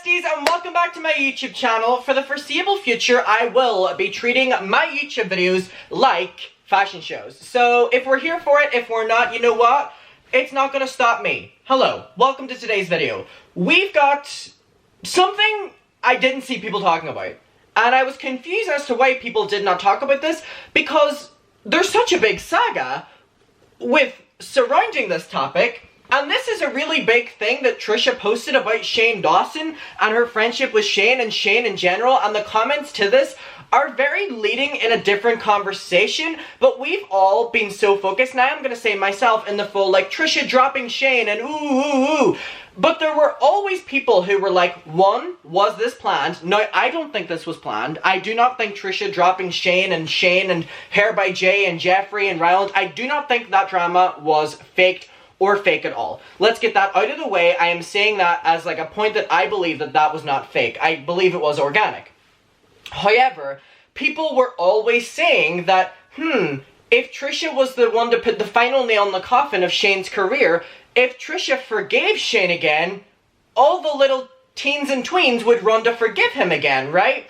besties, and welcome back to my YouTube channel. For the foreseeable future, I will be treating my YouTube videos like fashion shows. So if we're here for it, if we're not, you know what? It's not gonna stop me. Hello, welcome to today's video. We've got something I didn't see people talking about. And I was confused as to why people did not talk about this, because there's such a big saga with surrounding this topic. And this is a really big thing that Trisha posted about Shane Dawson and her friendship with Shane and Shane in general, and the comments to this are very leading in a different conversation, but we've all been so focused, and I am gonna say myself in the full, like, Trisha dropping Shane and ooh. But there were always people who were like, one, was this planned? No, I don't think this was planned. I do not think Trisha dropping Shane and Hair by Jay and Jeffree and Ryland, I do not think that drama was faked or fake at all. Let's get that out of the way. I am saying that as like a point that I believe that that was not fake. I believe it was organic. However, people were always saying that, if Trisha was the one to put the final nail in the coffin of Shane's career, if Trisha forgave Shane again, all the little teens and tweens would run to forgive him again, right?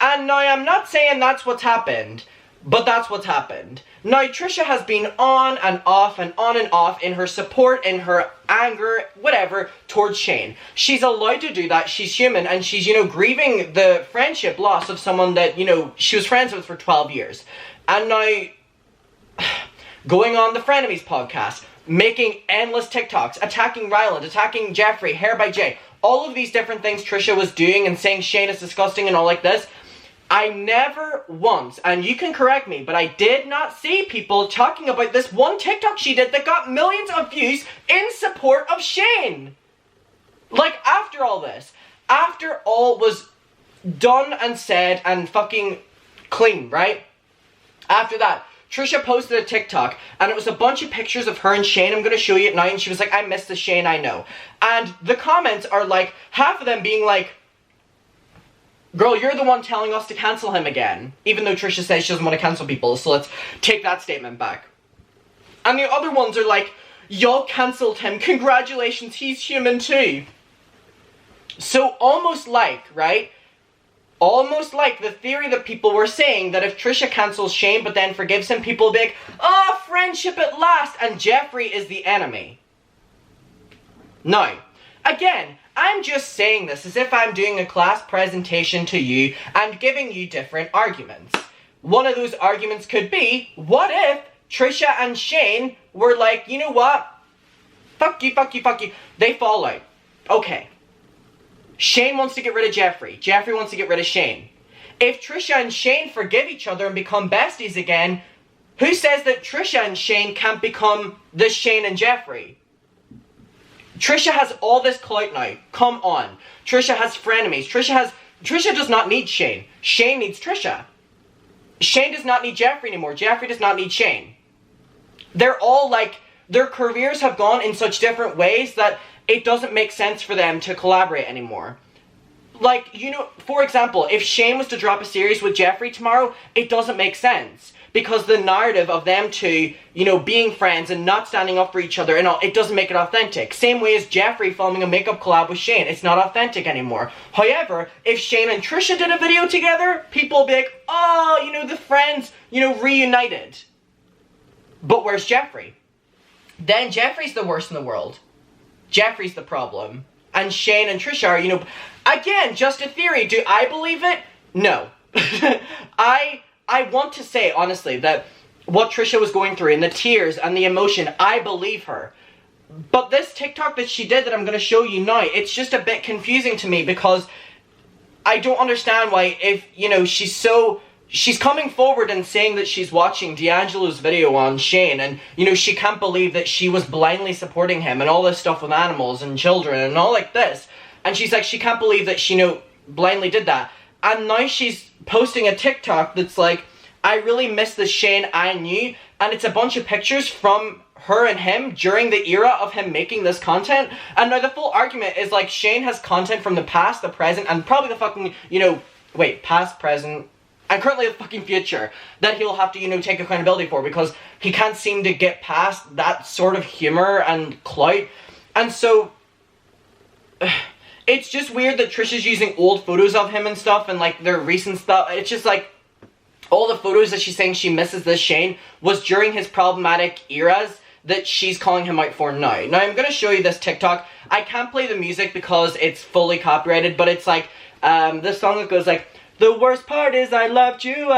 And now I'm not saying that's what's happened, but that's what's happened. Now, Trisha has been on and off in her support, in her anger, whatever, towards Shane. She's allowed to do that. She's human, and she's, grieving the friendship loss of someone that, she was friends with for 12 years. And now, going on the Frenemies podcast, making endless TikToks, attacking Ryland, attacking Jeffree, Hair by Jay, all of these different things Trisha was doing and saying Shane is disgusting and all like this, I never once, and you can correct me, but I did not see people talking about this one TikTok she did that got millions of views in support of Shane. Like, after all this, after all was done and said and fucking clean, right? After that, Trisha posted a TikTok, and it was a bunch of pictures of her and Shane. I'm going to show you it now, and she was like, I miss the Shane I know. And the comments are like, half of them being like, girl, you're the one telling us to cancel him again. Even though Trisha says she doesn't want to cancel people, so let's take that statement back. And the other ones are like, y'all cancelled him, congratulations, he's human too. So almost like, right? Almost like the theory that people were saying that if Trisha cancels Shane but then forgives him, people will be like, oh, friendship at last, and Jeffree is the enemy. Now, again, I'm just saying this as if I'm doing a class presentation to you and giving you different arguments. One of those arguments could be, what if Trisha and Shane were like, you know what? Fuck you. They fall out. Okay. Shane wants to get rid of Jeffree. Jeffree wants to get rid of Shane. If Trisha and Shane forgive each other and become besties again, who says that Trisha and Shane can't become the Shane and Jeffree? Trisha has all this clout now. Come on. Trisha has frenemies. Trisha does not need Shane. Shane needs Trisha. Shane does not need Jeffree anymore. Jeffree does not need Shane. They're all like, their careers have gone in such different ways that it doesn't make sense for them to collaborate anymore. Like, for example, if Shane was to drop a series with Jeffree tomorrow, it doesn't make sense. Because the narrative of them two, being friends and not standing up for each other and all, it doesn't make it authentic. Same way as Jeffree filming a makeup collab with Shane. It's not authentic anymore. However, if Shane and Trisha did a video together, people will be like, oh, the friends, reunited. But where's Jeffree? Then Jeffree's the worst in the world. Jeffree's the problem. And Shane and Trisha are, again, just a theory. Do I believe it? No. I want to say, honestly, that what Trisha was going through and the tears and the emotion, I believe her. But this TikTok that she did that I'm going to show you now, it's just a bit confusing to me because I don't understand why if, she's coming forward and saying that she's watching D'Angelo's video on Shane and, she can't believe that she was blindly supporting him and all this stuff with animals and children and all like this. And she's like, she can't believe that she, blindly did that. And now she's posting a TikTok that's like, I really miss the Shane I knew. And it's a bunch of pictures from her and him during the era of him making this content. And now the full argument is like, Shane has content from the past, the present, and probably the fucking, past, present, and currently the fucking future that he'll have to, take accountability for because he can't seem to get past that sort of humor and clout. And so, it's just weird that Trisha's using old photos of him and stuff, and like their recent stuff. It's just like, all the photos that she's saying she misses this Shane was during his problematic eras that she's calling him out for now. Now, I'm going to show you this TikTok. I can't play the music because it's fully copyrighted, but it's like, this song that goes like, the worst part is I loved you,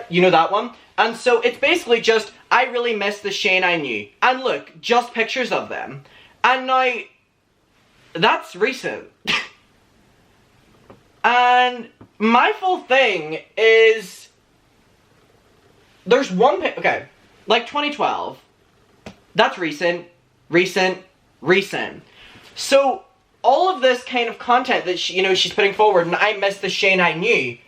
you know that one? And so it's basically just, I really miss the Shane I knew. And look, just pictures of them. And now, that's recent. And my full thing is, there's one okay, like 2012, that's recent. So, all of this kind of content that she's putting forward, and I miss the Shane I knew.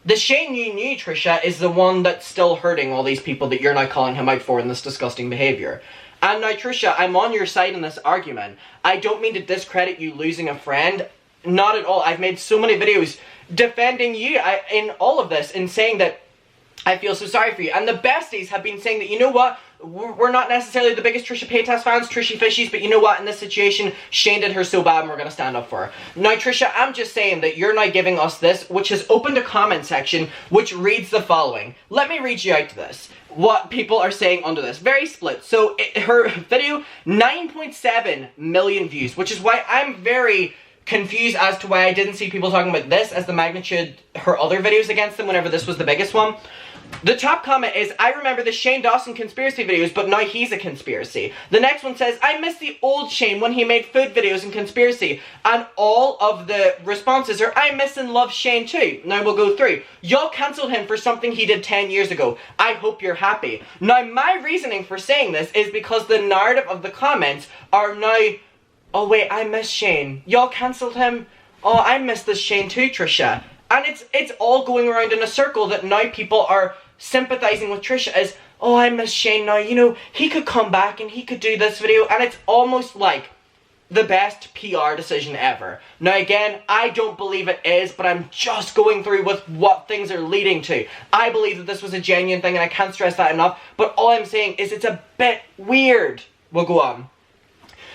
The Shane you knew, Trisha, is the one that's still hurting all these people that you're now calling him out for in this disgusting behavior. And now, Trisha, I'm on your side in this argument. I don't mean to discredit you losing a friend. Not at all. I've made so many videos defending you in all of this and saying that I feel so sorry for you. And the besties have been saying that, you know what, we're not necessarily the biggest Trisha Paytas fans, Trishy Fishies, but you know what, in this situation, Shane did her so bad and we're going to stand up for her. Now, Trisha, I'm just saying that you're now giving us this, which has opened a comment section, which reads the following. Let me read you out this. What people are saying under this. Very split. So, her video, 9.7 million views, which is why I'm very confused as to why I didn't see people talking about this as the magnitude her other videos against them whenever this was the biggest one. The top comment is, I remember the Shane Dawson conspiracy videos, but now he's a conspiracy. The next one says, I miss the old Shane when he made food videos and conspiracy. And all of the responses are, I miss and love Shane too. Now we'll go through. Y'all cancelled him for something he did 10 years ago. I hope you're happy. Now my reasoning for saying this is because the narrative of the comments are now, oh wait, I miss Shane. Y'all cancelled him? Oh, I miss this Shane too, Trisha. And it's all going around in a circle that now people are sympathizing with Trisha as, oh, I miss Shane now, you know, he could come back and he could do this video, and it's almost like the best PR decision ever. Now again, I don't believe it is, but I'm just going through with what things are leading to. I believe that this was a genuine thing and I can't stress that enough, but all I'm saying is it's a bit weird. We'll go on.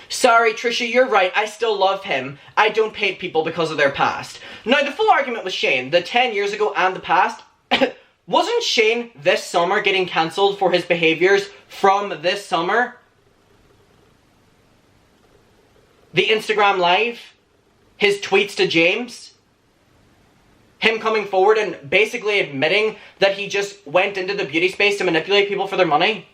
Sorry, Trisha, you're right, I still love him. I don't hate people because of their past. Now, the full argument with Shane, the 10 years ago and the past, wasn't Shane this summer getting cancelled for his behaviours from this summer? The Instagram Live? His tweets to James? Him coming forward and basically admitting that he just went into the beauty space to manipulate people for their money?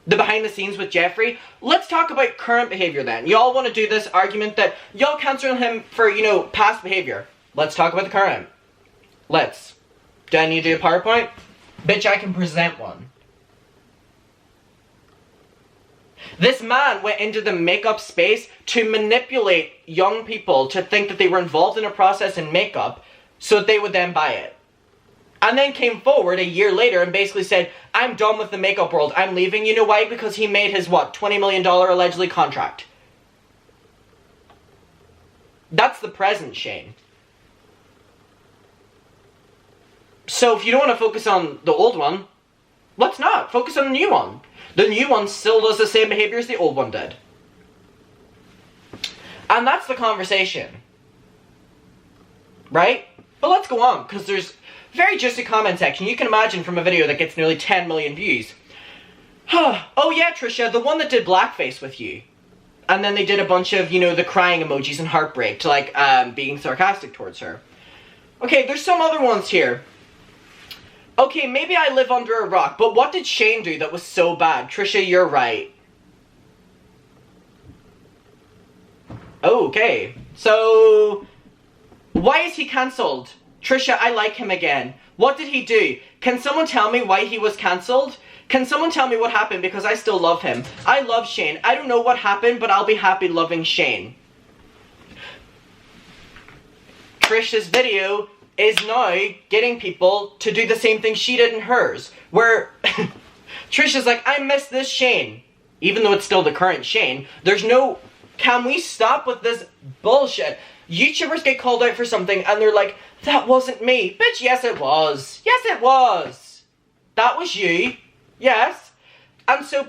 The behind the scenes with Jeffrey. Let's talk about current behavior then. Y'all want to do this argument that y'all cancel him for, you know, past behavior. Let's talk about the current. Let's. Do I need to do a PowerPoint? Bitch, I can present one. This man went into the makeup space to manipulate young people to think that they were involved in a process in makeup so that they would then buy it. And then came forward a year later and basically said, I'm done with the makeup world. I'm leaving. You know why? Because he made his, what, $20 million allegedly contract. That's the present Shane. So if you don't want to focus on the old one, let's not. Focus on the new one. The new one still does the same behavior as the old one did. And that's the conversation. Right? But let's go on, because there's very juicy comment section. You can imagine from a video that gets nearly 10 million views. Oh yeah, Trisha, the one that did blackface with you. And then they did a bunch of, you know, the crying emojis and heartbreak to, like, being sarcastic towards her. Okay, there's some other ones here. Okay, maybe I live under a rock, but what did Shane do that was so bad? Trisha, you're right. Okay, so why is he cancelled? Trisha, I like him again. What did he do? Can someone tell me why he was cancelled? Can someone tell me what happened, because I still love him. I love Shane. I don't know what happened, but I'll be happy loving Shane. Trisha's video is now getting people to do the same thing she did in hers. Where Trisha's like, I miss this Shane. Even though it's still the current Shane. There's no, can we stop with this bullshit? YouTubers get called out for something and they're like, that wasn't me. Bitch, yes it was. Yes it was. That was you. Yes. And so,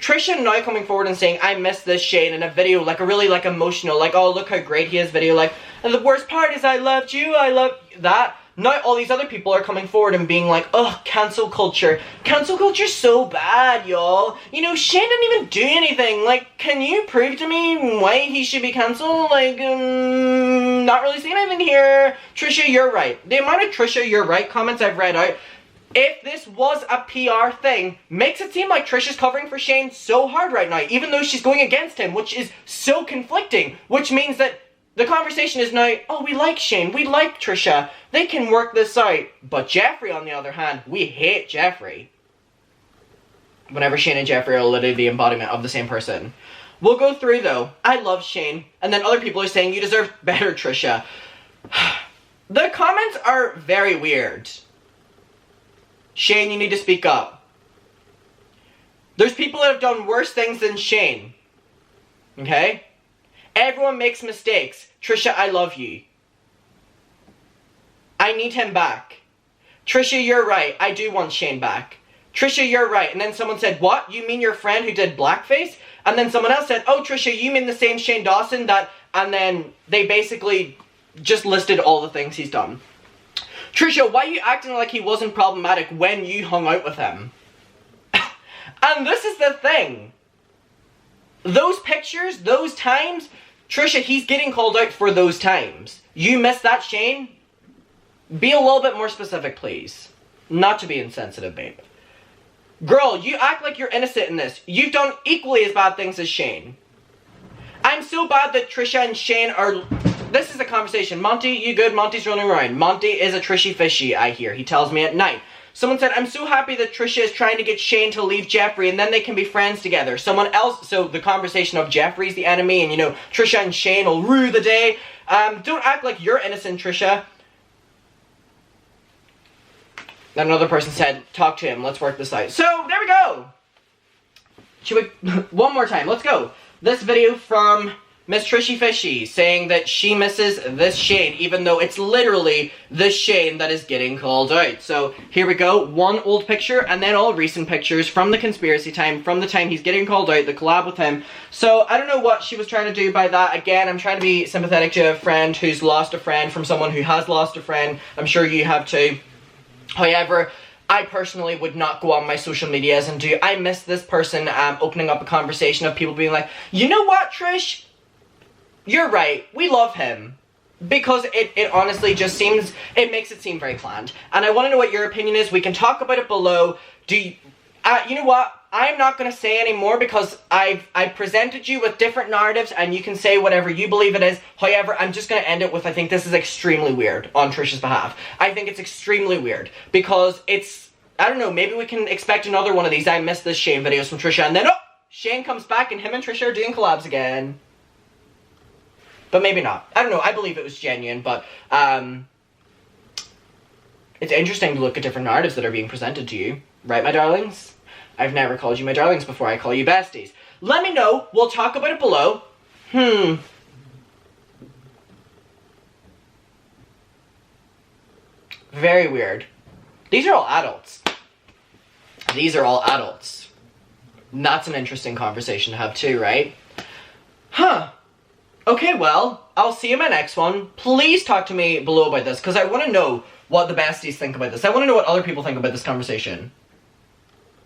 Trisha now coming forward and saying, I miss this Shane in a video, like a really like emotional, like, oh, look how great he is video, like, and the worst part is I loved you, I love that. Now all these other people are coming forward and being like, oh, cancel culture. Cancel culture's so bad, y'all. You know, Shane didn't even do anything. Like, can you prove to me why he should be cancelled? Like, not really seeing anything here. Trisha, you're right. The amount of Trisha, you're right comments I've read out, if this was a PR thing, makes it seem like Trisha's covering for Shane so hard right now, even though she's going against him, which is so conflicting, which means that the conversation is now, oh, we like Shane, we like Trisha, they can work this out. But Jeffrey, on the other hand, we hate Jeffrey. Whenever Shane and Jeffrey are literally the embodiment of the same person. We'll go through though. I love Shane, and then other people are saying, you deserve better, Trisha. The comments are very weird. Shane, you need to speak up. There's people that have done worse things than Shane. Okay? Everyone makes mistakes. Trisha, I love you. I need him back. Trisha, you're right. I do want Shane back. Trisha, you're right. And then someone said, what? You mean your friend who did blackface? And then someone else said, oh, Trisha, you mean the same Shane Dawson that... And then they basically just listed all the things he's done. Trisha, why are you acting like he wasn't problematic when you hung out with him? And this is the thing. Those pictures, those times, Trisha, he's getting called out for those times. You missed that, Shane? Be a little bit more specific, please. Not to be insensitive, babe. Girl, you act like you're innocent in this. You've done equally as bad things as Shane. I'm so bad that Trisha and Shane are... This is a conversation. Monty, you good? Monty's running around. Monty is a Trishy fishy, I hear. He tells me at night. Someone said, I'm so happy that Trisha is trying to get Shane to leave Jeffrey and then they can be friends together. Someone else, so the conversation of Jeffrey's the enemy and, you know, Trisha and Shane will rue the day. Don't act like you're innocent, Trisha. Then another person said, talk to him, let's work this out. So, there we go. Should we, one more time, let's go. This video from Miss Trishy Fishy saying that she misses this Shane, even though it's literally the Shane that is getting called out. So here we go, one old picture and then all recent pictures from the conspiracy time, from the time he's getting called out, the collab with him. So I don't know what she was trying to do by that. Again, I'm trying to be sympathetic to a friend who's lost a friend from someone who has lost a friend. I'm sure you have too. However, I personally would not go on my social medias and do, I miss this person opening up a conversation of people being like, you know what, Trish? You're right, we love him. Because it honestly just seems, it makes it seem very planned. And I want to know what your opinion is. We can talk about it below. Do you, you know what? I'm not going to say any more because I've presented you with different narratives and you can say whatever you believe it is. However, I'm just going to end it with, I think this is extremely weird on Trisha's behalf. I think it's extremely weird because it's, I don't know, maybe we can expect another one of these I missed this Shane videos from Trisha and then, oh, Shane comes back and him and Trisha are doing collabs again. But maybe not. I don't know, I believe it was genuine, but it's interesting to look at different narratives that are being presented to you. Right, my darlings? I've never called you my darlings before, I call you besties. Let me know, we'll talk about it below. Very weird. These are all adults. These are all adults. That's an interesting conversation to have too, right? Huh. Okay, well, I'll see you in my next one. Please talk to me below about this, because I want to know what the besties think about this. I want to know what other people think about this conversation.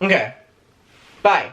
Okay. Bye.